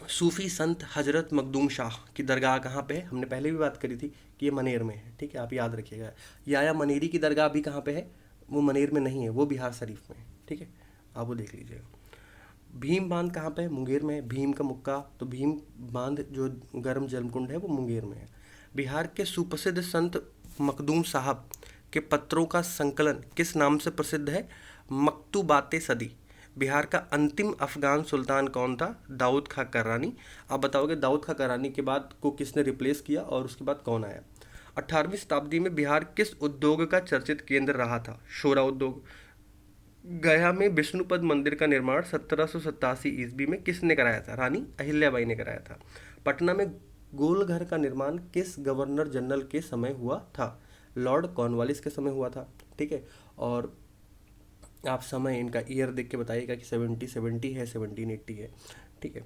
सूफी संत हजरत मखदूम शाह की दरगाह कहाँ पे है? हमने पहले भी बात करी थी कि ये मनेर में है, ठीक है, आप याद रखिएगा। याया मनेरी की दरगाह भी कहाँ पे है? वो मनेर में नहीं है, वो बिहार शरीफ में है, ठीक है, आप वो देख लीजिएगा। भीम बांध कहाँ पे है? मुंगेर में है। भीम का मुक्का, तो भीम बांध जो गर्म जलकुंड है वो मुंगेर में है। बिहार के सुप्रसिद्ध संत मखदूम साहब के पत्रों का संकलन किस नाम से प्रसिद्ध है? मकतूबाते सदी। बिहार का अंतिम अफगान सुल्तान कौन था? दाऊद खां कररानी। आप बताओगे दाऊद खां कररानी के बाद को किसने रिप्लेस किया और उसके बाद कौन आया? 18वीं शताब्दी में बिहार किस उद्योग का चर्चित केंद्र रहा था? शोरा उद्योग। गया में विष्णुपद मंदिर का निर्माण 1787 ईस्वी में किसने कराया था? रानी अहिल्याबाई ने कराया था। पटना में गोलघर का निर्माण किस गवर्नर जनरल के समय हुआ था? लॉर्ड कॉर्नवालिस के समय हुआ था, ठीक है। और आप समय इनका ईयर देख के बताइएगा कि 1770 है, 1780 है, ठीक है।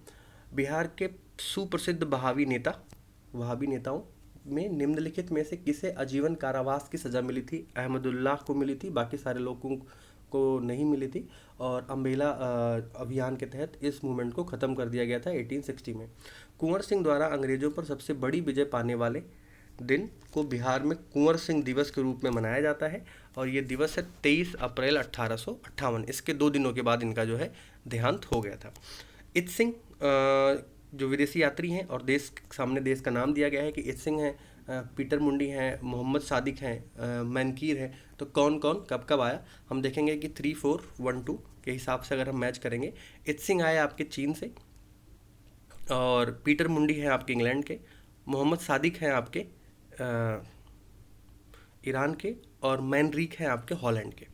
बिहार के सुप्रसिद्ध वहाबी नेताओं में निम्नलिखित में से किसे आजीवन कारावास की सज़ा मिली थी? अहमदुल्लाह को मिली थी, बाकी सारे लोगों को नहीं मिली थी। और अम्बेला अभियान के तहत इस मूवमेंट को ख़त्म कर दिया गया था 1860 में। कुंवर सिंह द्वारा अंग्रेजों पर सबसे बड़ी विजय पाने वाले दिन को बिहार में कुंवर सिंह दिवस के रूप में मनाया जाता है, और ये दिवस है 23 अप्रैल 1858। इसके 2 दिनों के बाद इनका जो है देहांत हो गया था। इत सिंह जो विदेशी यात्री हैं और सामने देश का नाम दिया गया है कि इत सिंह हैं पीटर मुंडी हैं, मोहम्मद सादिक हैं, मैनकीर है, तो कौन कौन कब कब आया हम देखेंगे कि 3-4-1-2 के हिसाब से अगर हम मैच करेंगे। इत्सिंग आए आपके चीन से, और पीटर मुंडी हैं आपके इंग्लैंड के, मोहम्मद सादिक हैं आपके ईरान के, और मैनरीक हैं आपके हॉलैंड के।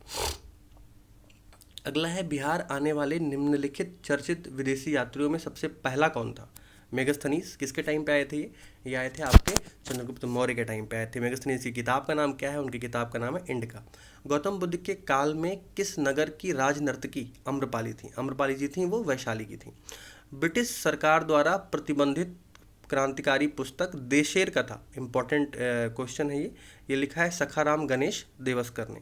अगला है, बिहार आने वाले निम्नलिखित चर्चित विदेशी यात्रियों में सबसे पहला कौन था। मेगस्थनीज किसके टाइम पे आए थे ये आए थे आपके चंद्रगुप्त मौर्य के टाइम पे आए थे। मेगस्थनीज की किताब का नाम क्या है, उनकी किताब का नाम है इंडिका। गौतम बुद्ध के काल में किस नगर की राजनर्तकी आम्रपाली थी। आम्रपाली जी थी वो वैशाली की थी। ब्रिटिश सरकार द्वारा प्रतिबंधित क्रांतिकारी पुस्तक देशेर का था, इंपॉर्टेंट क्वेश्चन है ये लिखा है सखाराम गणेश देवस्कर ने।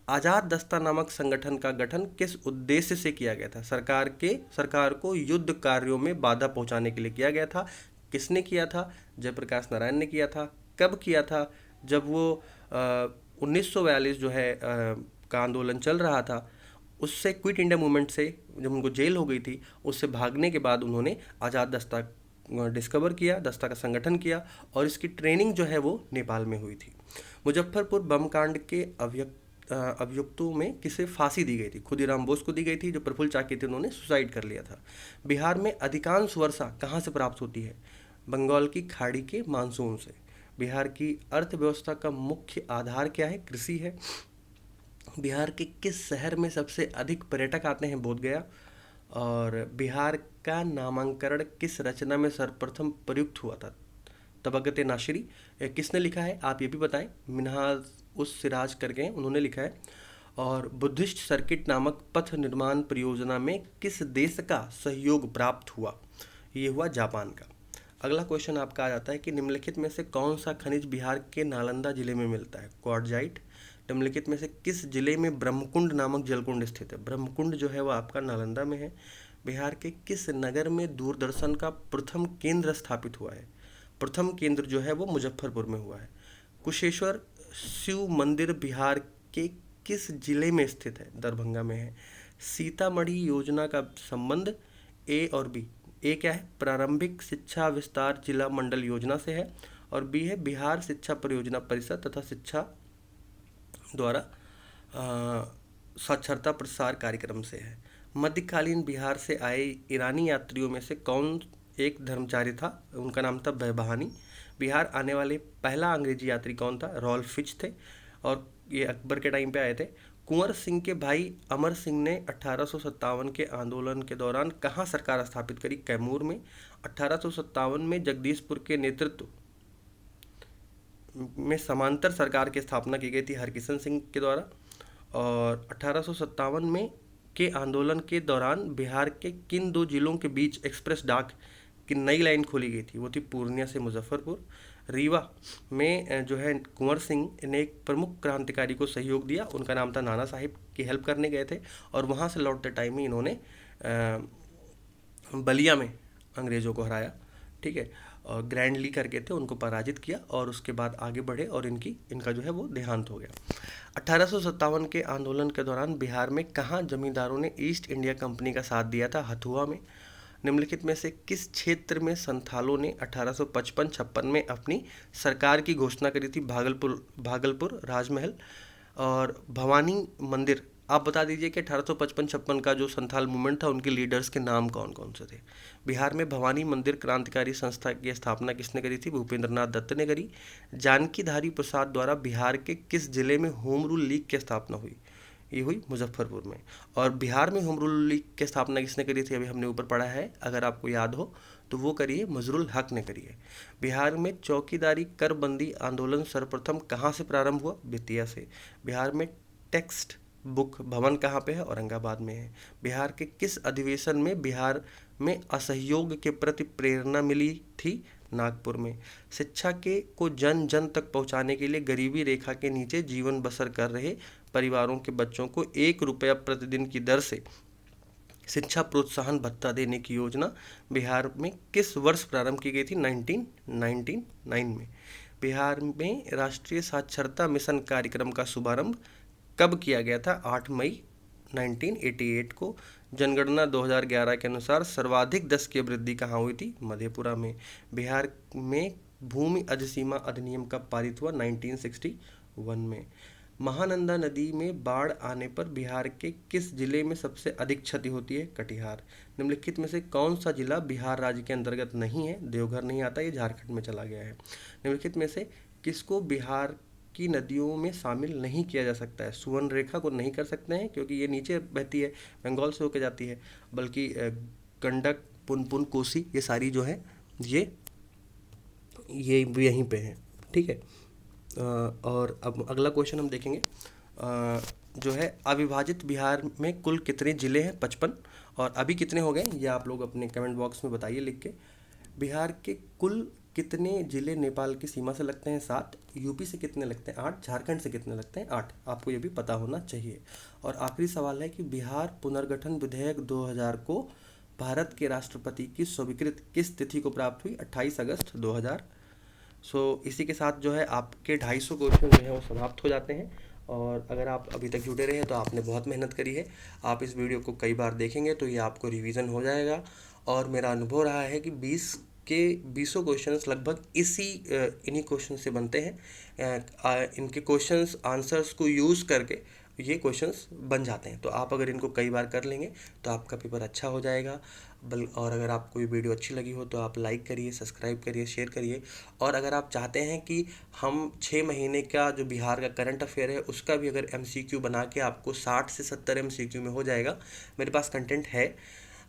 आज़ाद दस्ता नामक संगठन का गठन किस उद्देश्य से किया गया था। सरकार को युद्ध कार्यों में बाधा पहुंचाने के लिए किया गया था। किसने किया था, जयप्रकाश नारायण ने किया था। कब किया था, जब वो 1942 जो है का आंदोलन चल रहा था, उससे क्विट इंडिया मूवमेंट से जब उनको जेल हो गई थी, उससे भागने के बाद उन्होंने आज़ाद दस्ता डिस्कवर किया, दस्ता का संगठन किया, और इसकी ट्रेनिंग जो है वो नेपाल में हुई थी। मुजफ्फरपुर बम कांड के अभियुक्तों में किसे फांसी दी गई थी। खुदीराम बोस को दी गई थी। जो प्रफुल्ल चाकी थे उन्होंने सुसाइड कर लिया था। बिहार में अधिकांश वर्षा कहाँ से प्राप्त होती है, बंगाल की खाड़ी के मानसून से। बिहार की अर्थव्यवस्था का मुख्य आधार क्या है, कृषि है। बिहार के किस शहर में सबसे अधिक पर्यटक आते हैं, बोधगया। और बिहार का नामांकन किस रचना में सर्वप्रथम प्रयुक्त हुआ था, तबकत नाशरी। किसने लिखा है आप ये भी बताएं। मिनहाज उस सिराज करके उन्होंने लिखा है। और बुद्धिस्ट सर्किट नामक पथ निर्माण परियोजना में किस देश का सहयोग प्राप्त हुआ, ये हुआ जापान का। अगला क्वेश्चन आपका आ जाता है कि निम्नलिखित में से कौन सा खनिज बिहार के नालंदा जिले में मिलता है, क्वार्टजाइट। निम्नलिखित में से किस जिले में ब्रह्मकुंड नामक जलकुंड स्थित है। ब्रह्मकुंड जो है वो आपका नालंदा में है। बिहार के किस नगर में दूरदर्शन का प्रथम केंद्र स्थापित हुआ है। प्रथम केंद्र जो है वो मुजफ्फरपुर में हुआ है। कुशेश्वर शिव मंदिर बिहार के किस जिले में स्थित है, दरभंगा में है। सीतामढ़ी योजना का संबंध ए और बी। ए क्या है, प्रारंभिक शिक्षा विस्तार जिला मंडल योजना से है, और बी है बिहार शिक्षा परियोजना परिषद तथा शिक्षा द्वारा साक्षरता प्रसार कार्यक्रम से है। मध्यकालीन बिहार से आए ईरानी यात्रियों में से कौन एक धर्मचारी था, उनका नाम था बेबहानी। बिहार आने वाले पहला अंग्रेजी यात्री कौन था, रॉल्फ फिच थे, और ये अकबर के टाइम पे आए थे। कुंवर सिंह के भाई अमर सिंह ने 1857 के आंदोलन के दौरान कहाँ सरकार स्थापित करी, कैमूर में। 1857 में जगदीशपुर के नेतृत्व में समांतर सरकार की स्थापना की गई थी हरकिशन सिंह के द्वारा। और 1857 में के आंदोलन के दौरान बिहार के किन दो जिलों के बीच एक्सप्रेस डाक की नई लाइन खोली गई थी, वो थी पूर्णिया से मुजफ्फरपुर। रीवा में जो है कुंवर सिंह ने एक प्रमुख क्रांतिकारी को सहयोग दिया, उनका नाम था नाना साहिब, की हेल्प करने गए थे, और वहाँ से लौटते टाइम ही इन्होंने बलिया में अंग्रेज़ों को हराया, ठीक है, और ग्रैंड ली करके थे, उनको पराजित किया, और उसके बाद आगे बढ़े, और इनका जो है वो देहांत हो गया। 1857 के आंदोलन के दौरान बिहार में कहाँ जमींदारों ने ईस्ट इंडिया कंपनी का साथ दिया था, हथुआ में। निम्नलिखित में से किस क्षेत्र में संथालों ने 1855-56 में अपनी सरकार की घोषणा करी थी, भागलपुर, राजमहल और भवानी मंदिर। आप बता दीजिए कि 1855-56 का जो संथाल मूवमेंट था, उनके लीडर्स के नाम कौन कौन से थे। बिहार में भवानी मंदिर क्रांतिकारी संस्था की स्थापना किसने करी थी, भूपेंद्र नाथ दत्त ने करी। जानकीधारी प्रसाद द्वारा बिहार के किस जिले में होम रूल लीग की स्थापना हुई, ये हुई मुजफ्फरपुर में। और बिहार में होम रूल लीग की स्थापना किसने करी थी, अभी हमने ऊपर पढ़ा है, अगर आपको याद हो तो वो करिए मजरुल हक ने करी है। बिहार में चौकीदारी करबंदी आंदोलन सर्वप्रथम कहाँ से प्रारंभ हुआ, बेतिया से। बिहार में टेक्स्ट बुक भवन कहाँ पे है, औरंगाबाद में है। बिहार के किस अधिवेशन में बिहार में असहयोग के प्रति प्रेरणा मिली थी, नागपुर में। शिक्षा के को जन जन तक पहुंचाने के लिए गरीबी रेखा के नीचे जीवन बसर कर रहे परिवारों के बच्चों को 1 रुपया प्रतिदिन की दर से शिक्षा प्रोत्साहन भत्ता देने की योजना बिहार में किस वर्ष प्रारंभ की गई थी, 1999 में। बिहार में राष्ट्रीय साक्षरता मिशन कार्यक्रम का शुभारंभ कब किया गया था, 8 मई 1988 को। जनगणना 2011 के अनुसार सर्वाधिक 10 की वृद्धि कहाँ हुई थी, मधेपुरा में। बिहार में भूमि अधिसीमा अधिनियम कब पारित हुआ? 1961 में। महानंदा नदी में बाढ़ आने पर बिहार के किस जिले में सबसे अधिक क्षति होती है? कटिहार। निम्नलिखित में से कौन सा जिला बिहार राज्य के अंतर्गत नहीं है? देवघर नहीं आता, ये झारखंड में चला गया है। निम्नलिखित में से किसको बिहार की नदियों में शामिल नहीं किया जा सकता है? सुवर्ण रेखा को नहीं कर सकते हैं क्योंकि ये नीचे बहती है, बंगाल से होकर जाती है, बल्कि गंडक, पुनपुन, कोसी, ये सारी जो है ये यहीं पे है। ठीक है। और अब अगला क्वेश्चन हम देखेंगे, जो है अविभाजित बिहार में कुल कितने ज़िले हैं? 55। और अभी कितने हो गए ये आप लोग अपने कमेंट बॉक्स में बताइए लिख के। बिहार के कुल कितने ज़िले नेपाल की सीमा से लगते हैं? 7। यूपी से कितने लगते हैं? 8। झारखंड से कितने लगते हैं? 8। आपको ये भी पता होना चाहिए। और आखिरी सवाल है कि बिहार पुनर्गठन विधेयक 2000 को भारत के राष्ट्रपति की स्वीकृति किस तिथि को प्राप्त हुई? 28 अगस्त 2000। इसी के साथ जो है आपके 250 क्वेश्चन जो है वो समाप्त हो जाते हैं। और अगर आप अभी तक जुड़े रहे तो आपने बहुत मेहनत करी है। आप इस वीडियो को कई बार देखेंगे तो ये आपको रिवीजन हो जाएगा। और मेरा अनुभव रहा है कि 20 क्वेश्चंस लगभग इन्हीं क्वेश्चन से बनते हैं। इनके क्वेश्चंस आंसर्स को यूज़ करके ये क्वेश्चंस बन जाते हैं। तो आप अगर इनको कई बार कर लेंगे तो आपका पेपर अच्छा हो जाएगा। और अगर आपको ये वीडियो अच्छी लगी हो तो आप लाइक करिए, सब्सक्राइब करिए, शेयर करिए। और अगर आप चाहते हैं कि हम 6 महीने का जो बिहार का करंट अफेयर है उसका भी अगर MCQ बना के आपको 60 से 70 MCQ में हो जाएगा, मेरे पास कंटेंट है।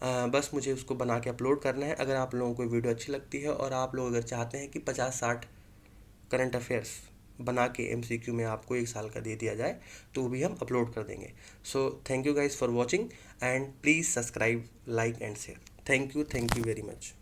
बस मुझे उसको बना के अपलोड करना है। अगर आप लोगों को वीडियो अच्छी लगती है और आप लोग अगर चाहते हैं कि 50-60 करंट अफेयर्स बना के MCQ में आपको 1 साल का दे दिया जाए तो वो भी हम अपलोड कर देंगे। So thank you guys for watching and please subscribe, like and share. Thank you very much.